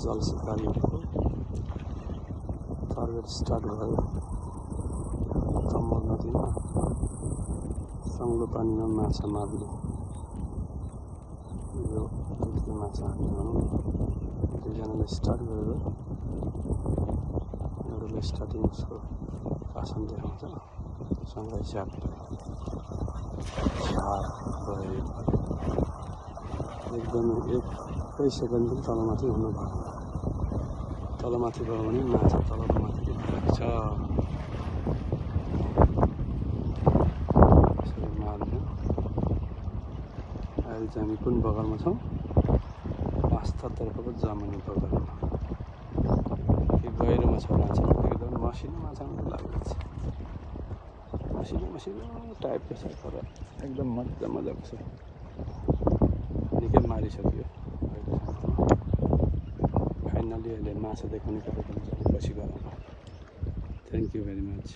जल सिकारीको target start भयो। चम्बल नदीमा सङ्लो पानीमा माछा मार्ने यो माछा हामी भनौँ दुईजनाले स्टार्ट गरेर एउटाले स्टार्टिङ उसको भाषण देखाउँछ, सँगै झ्याप भयो। एकदमै 1 सेकेन्ड पनि तलमाथि हुनु भएन। तलमाथि भयो भने माछा तलको माथि पुग्छ। यसरी मार्ने। अहिले चाहिँ हामी कुन बगरमा छौँ? पाँचतर्फको जमुनी बगरमा। यो गहिरोमा छ माछा, एकदम मसिनो माछा मात्रै लाग्दैछ। मसिनो टाइपको छ तर एकदम मजाको छ। निकै मारिसक्यो अहिलेसम्म। फाइनली अहिले माछा देखाउने कार्यक्रम पछि गरौँ। Thank you very much.